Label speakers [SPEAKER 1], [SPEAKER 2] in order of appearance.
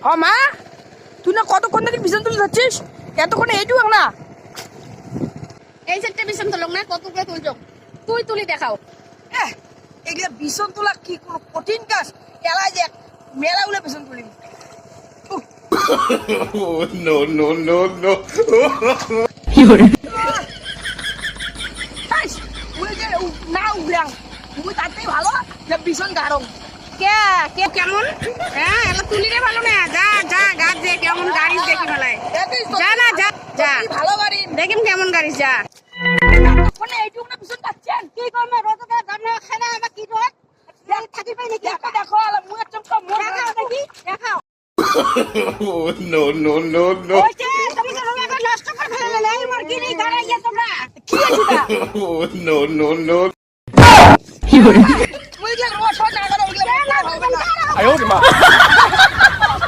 [SPEAKER 1] হ মা, তুই না কতক্ষণ থেকে বিছান তুলে যাচ্ছিস, এতক্ষণে এইটুকু না।
[SPEAKER 2] এই সেটটা বিছান তুলক না, কতগুলো তুলছ তুই তুলি দেখাও।
[SPEAKER 1] এগুলা বিছান তোলা কি কোনো কঠিন কাজ? এলাই যে মেলাগুলো বিছান তুলি।
[SPEAKER 3] No, no, no, no.
[SPEAKER 1] না উগলাম তুমি তাতেই ভালো যে ভীষণ গারম।
[SPEAKER 2] কে কে কেমন? হ্যাঁ এলা তুলি রে ভালো না, যা যা গাছ যে কেমন গাড়িস দেখি মেলায়, যা না যা যা
[SPEAKER 1] ভালো গাড়ি
[SPEAKER 2] দেখিম কেমন গাড়িস যা।
[SPEAKER 1] ওখানে এইটুকু না ভীষণ পাচ্ছেন
[SPEAKER 2] কি করবে রোদে গামলা খানা আমার কি রোদ থাকি পাই নাকি?
[SPEAKER 1] দেখো দেখো মুখের চমকা
[SPEAKER 2] দেখাও দেখি দেখাও।
[SPEAKER 3] No, no, no, no.
[SPEAKER 2] ওইছে তুমি তো রোদে নষ্ট করে ফেললে এই মুরগি নেই দাঁড়াইয়া তোমরা
[SPEAKER 1] কি আছে
[SPEAKER 3] No, no, no.
[SPEAKER 1] মুই যে রোজ না করে ওগুলো
[SPEAKER 3] I owed him up.